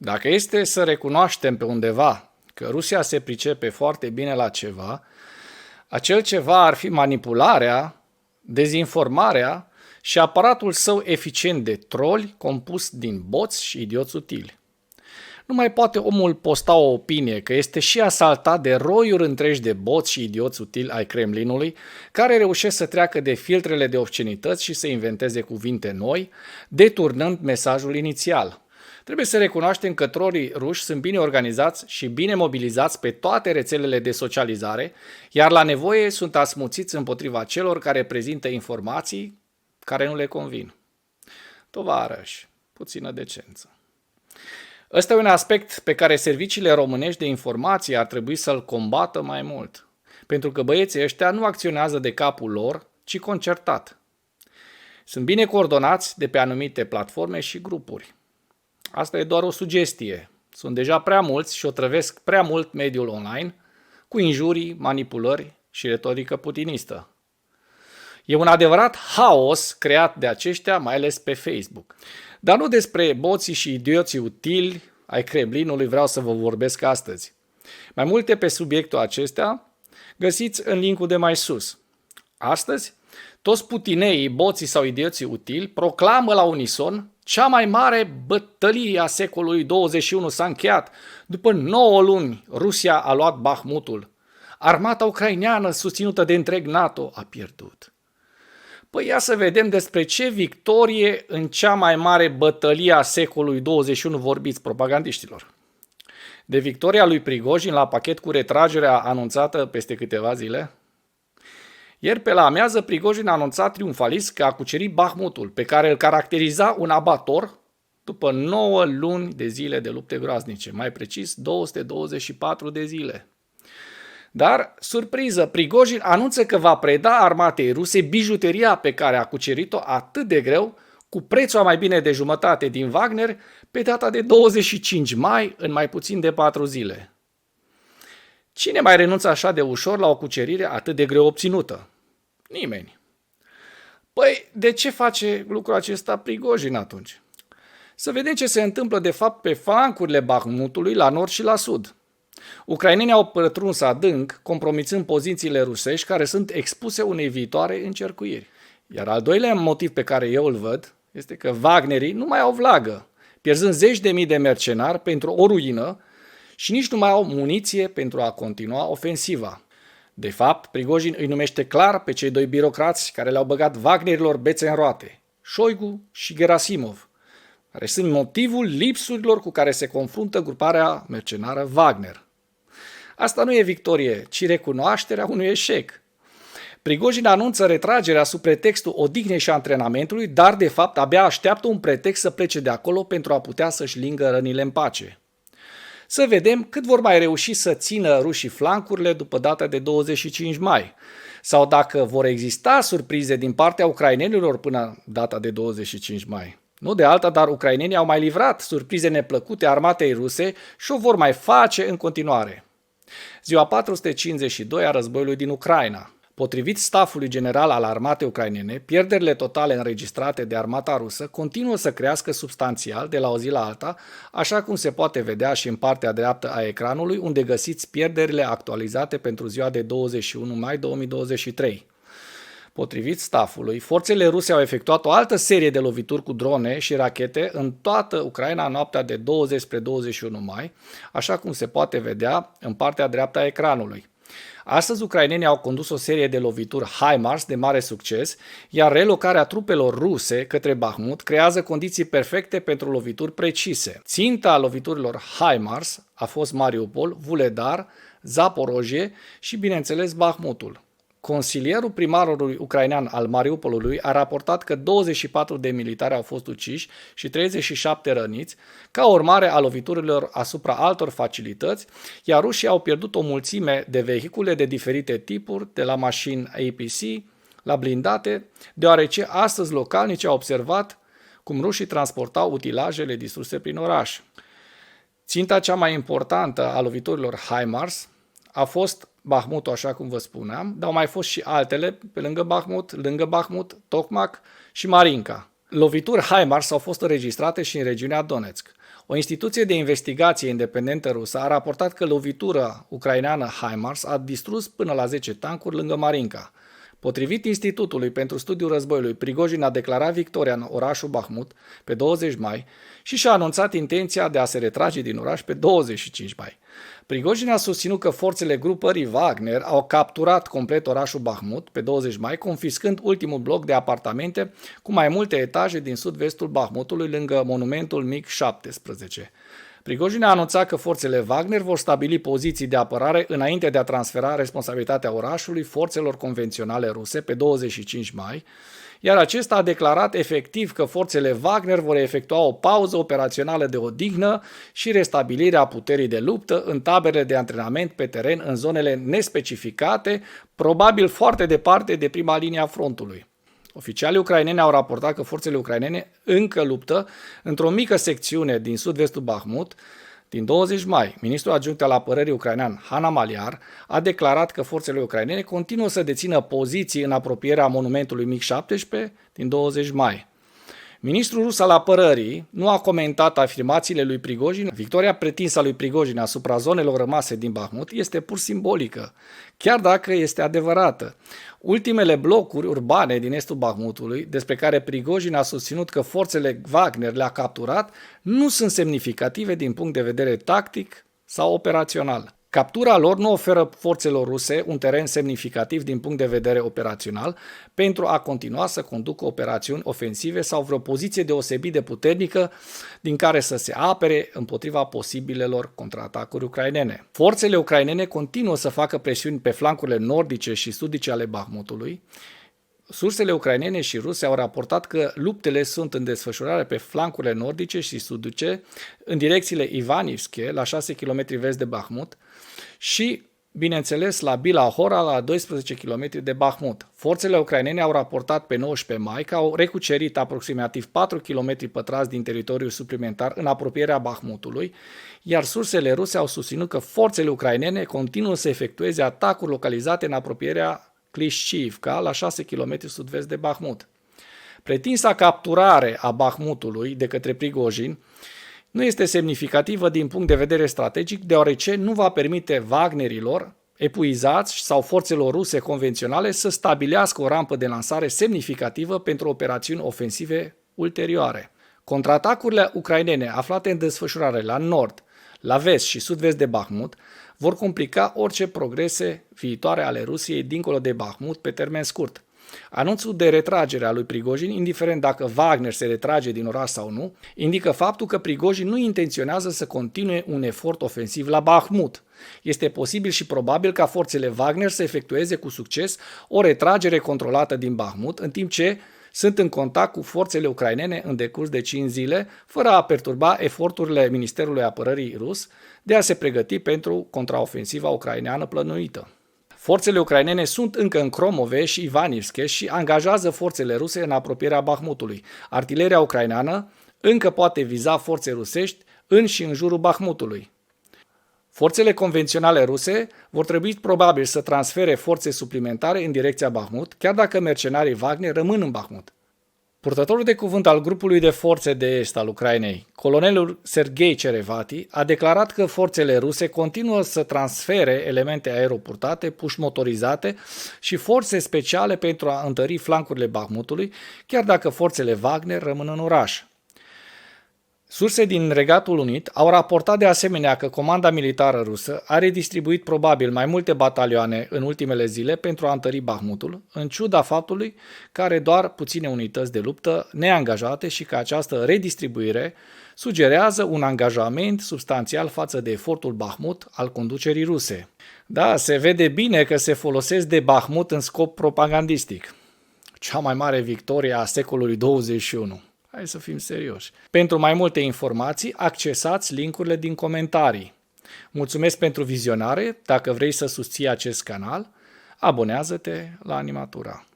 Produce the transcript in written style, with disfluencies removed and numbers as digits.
Dacă este să recunoaștem pe undeva că Rusia se pricepe foarte bine la ceva, acel ceva ar fi manipularea, dezinformarea și aparatul său eficient de troli compus din boți și idioți utili. Nu mai poate omul posta o opinie că este și asaltat de roiuri întregi de boți și idioți utili ai Kremlinului, care reușesc să treacă de filtrele de obscenități și să inventeze cuvinte noi, deturnând mesajul inițial. Trebuie să recunoaștem că trolii ruși sunt bine organizați și bine mobilizați pe toate rețelele de socializare, iar la nevoie sunt asmuțiți împotriva celor care prezintă informații care nu le convin. Tovarăși, puțină decență. Ăsta e un aspect pe care serviciile românești de informație ar trebui să-l combată mai mult, pentru că băieții ăștia nu acționează de capul lor, ci concertat. Sunt bine coordonați de pe anumite platforme și grupuri. Asta e doar o sugestie. Sunt deja prea mulți și otrăvesc prea mult mediul online cu injurii, manipulări și retorică putinistă. E un adevărat haos creat de aceștia, mai ales pe Facebook. Dar nu despre boții și idioții utili ai Kremlinului vreau să vă vorbesc astăzi. Mai multe pe subiectul acesta găsiți în linkul de mai sus. Astăzi, toți putineii, boții sau idioții utili proclamă la unison: cea mai mare bătălie a secolului 21 s-a încheiat. După 9 luni, Rusia a luat Bahmutul. Armata ucraineană, susținută de întreg NATO, a pierdut. Păi ia să vedem despre ce victorie în cea mai mare bătălie a secolului 21 vorbiți, propagandiștilor. De victoria lui Prigojin la pachet cu retragerea anunțată peste câteva zile? Ieri pe la amiază, Prigojin a anunțat triumfalist că a cucerit Bahmutul, pe care îl caracteriza un abator după 9 luni de zile de lupte groaznice, mai precis 224 de zile. Dar, surpriză, Prigojin anunță că va preda armatei ruse bijuteria pe care a cucerit-o atât de greu, cu prețul a mai bine de jumătate din Wagner, pe data de 25 mai, în mai puțin de 4 zile. Cine mai renunță așa de ușor la o cucerire atât de greu obținută? Nimeni. Păi, de ce face lucrul acesta Prigojin atunci? Să vedem ce se întâmplă de fapt pe flancurile Bahmutului la nord și la sud. Ucrainenii au pătruns adânc, compromițând pozițiile rusești care sunt expuse unei viitoare încercuiri. Iar al doilea motiv pe care eu îl văd este că Wagnerii nu mai au vlagă, pierzând zeci de mii de mercenari pentru o ruină și nici nu mai au muniție pentru a continua ofensiva. De fapt, Prigojin îi numește clar pe cei doi birocrați care le-au băgat Wagnerilor bețe în roate, Șoigu și Gerasimov, care sunt motivul lipsurilor cu care se confruntă gruparea mercenară Wagner. Asta nu e victorie, ci recunoașterea unui eșec. Prigojin anunță retragerea sub pretextul odihnei și antrenamentului, dar de fapt abia așteaptă un pretext să plece de acolo pentru a putea să-și lingă rănile în pace. Să vedem cât vor mai reuși să țină rușii flancurile după data de 25 mai, sau dacă vor exista surprize din partea ucrainenilor până data de 25 mai. Nu de alta, dar ucrainenii au mai livrat surprize neplăcute armatei ruse și o vor mai face în continuare. Ziua 452 a războiului din Ucraina. Potrivit stafului general al armatei ucrainene, pierderile totale înregistrate de armata rusă continuă să crească substanțial de la o zi la alta, așa cum se poate vedea și în partea dreaptă a ecranului, unde găsiți pierderile actualizate pentru ziua de 21 mai 2023. Potrivit stafului, forțele ruse au efectuat o altă serie de lovituri cu drone și rachete în toată Ucraina în noaptea de 20 spre 21 mai, așa cum se poate vedea în partea dreaptă a ecranului. Astăzi, ucrainenii au condus o serie de lovituri HIMARS de mare succes, iar relocarea trupelor ruse către Bahmut creează condiții perfecte pentru lovituri precise. Ținta loviturilor HIMARS a fost Mariupol, Vuhledar, Zaporojie și, bineînțeles, Bahmutul. Consilierul primarului ucrainean al Mariupolului a raportat că 24 de militari au fost uciși și 37 răniți, ca urmare a loviturilor asupra altor facilități, iar rușii au pierdut o mulțime de vehicule de diferite tipuri, de la mașini APC la blindate, deoarece astăzi localnici au observat cum rușii transportau utilajele distruse prin oraș. Ținta cea mai importantă a loviturilor HIMARS a fost Bahmutul, așa cum vă spuneam, dar au mai fost și altele pe lângă Bahmut, Tokmak și Marinka. Lovituri HIMARS au fost înregistrate și în regiunea Donetsk. O instituție de investigație independentă rusă a raportat că lovitura ucraineană HIMARS a distrus până la 10 tancuri lângă Marinka. Potrivit Institutului pentru Studiul Războiului, Prigojin a declarat victoria în orașul Bahmut pe 20 mai și și-a anunțat intenția de a se retrage din oraș pe 25 mai. Prigojin a susținut că forțele grupării Wagner au capturat complet orașul Bahmut pe 20 mai, confiscând ultimul bloc de apartamente cu mai multe etaje din sud-vestul Bahmutului, lângă monumentul MiG-17. Prigojin a anunțat că forțele Wagner vor stabili poziții de apărare înainte de a transfera responsabilitatea orașului forțelor convenționale ruse pe 25 mai, iar acesta a declarat efectiv că forțele Wagner vor efectua o pauză operațională de odihnă și restabilirea puterii de luptă în taberele de antrenament pe teren în zonele nespecificate, probabil foarte departe de prima linie a frontului. Oficialii ucraineni au raportat că forțele ucrainene încă luptă într-o mică secțiune din sud-vestul Bahmut. Din 20 mai, ministrul adjunct al apărării ucrainean, Hanna Maliar, a declarat că forțele ucrainene continuă să dețină poziții în apropierea monumentului MiG-17 din 20 mai. Ministrul rus al apărării nu a comentat afirmațiile lui Prigojin. Victoria pretinsă a lui Prigojin asupra zonelor rămase din Bahmut este pur simbolică, chiar dacă este adevărată. Ultimele blocuri urbane din estul Bahmutului, despre care Prigojin a susținut că forțele Wagner le-a capturat, nu sunt semnificative din punct de vedere tactic sau operațional. Captura lor nu oferă forțelor ruse un teren semnificativ din punct de vedere operațional pentru a continua să conducă operațiuni ofensive sau vreo poziție deosebit de puternică din care să se apere împotriva posibilelor contraatacuri ucrainene. Forțele ucrainene continuă să facă presiuni pe flancurile nordice și sudice ale Bahmutului. Sursele ucrainene și ruse au raportat că luptele sunt în desfășurare pe flancurile nordice și sudice, în direcțiile Ivanivske, la 6 km vest de Bahmut, și, bineînțeles, la Bila-Hora, la 12 km de Bahmut. Forțele ucrainene au raportat pe 19 mai că au recucerit aproximativ 4 km pătrați din teritoriul suplimentar în apropierea Bahmutului, iar sursele ruse au susținut că forțele ucrainene continuă să efectueze atacuri localizate în apropierea Klishchiivka, la 6 km sud-vest de Bahmut. Pretinsa capturare a Bahmutului de către Prigojin nu este semnificativă din punct de vedere strategic, deoarece nu va permite Wagnerilor epuizați sau forțelor ruse convenționale să stabilească o rampă de lansare semnificativă pentru operațiuni ofensive ulterioare. Contraatacurile ucrainene aflate în desfășurare la nord, la vest și sud-vest de Bahmut vor complica orice progrese viitoare ale Rusiei dincolo de Bahmut pe termen scurt. Anunțul de retragere a lui Prigojin, indiferent dacă Wagner se retrage din oraș sau nu, indică faptul că Prigojin nu intenționează să continue un efort ofensiv la Bahmut. Este posibil și probabil ca forțele Wagner să efectueze cu succes o retragere controlată din Bahmut, în timp ce sunt în contact cu forțele ucrainene în decurs de 5 zile, fără a perturba eforturile Ministerului Apărării rus de a se pregăti pentru contraofensiva ucraineană plănuită. Forțele ucrainene sunt încă în Kromove și Ivanivske și angajează forțele ruse în apropierea Bahmutului. Artileria ucraineană încă poate viza forțe rusești în și în jurul Bahmutului. Forțele convenționale ruse vor trebui probabil să transfere forțe suplimentare în direcția Bahmut, chiar dacă mercenarii Wagner rămân în Bahmut. Purtătorul de cuvânt al grupului de forțe de est al Ucrainei, colonelul Serghei Cerevati, a declarat că forțele ruse continuă să transfere elemente aeroportate, puși motorizate și forțe speciale pentru a întări flancurile Bahmutului, chiar dacă forțele Wagner rămân în oraș. Surse din Regatul Unit au raportat de asemenea că comanda militară rusă a redistribuit probabil mai multe batalioane în ultimele zile pentru a întări Bahmutul, în ciuda faptului că are doar puține unități de luptă neangajate și că această redistribuire sugerează un angajament substanțial față de efortul Bahmut al conducerii ruse. Da, se vede bine că se folosesc de Bahmut în scop propagandistic. Cea mai mare victorie a secolului 21. Hai să fim serioși. Pentru mai multe informații, accesați linkurile din comentarii. Mulțumesc pentru vizionare. Dacă vrei să susții acest canal, abonează-te la Animatura.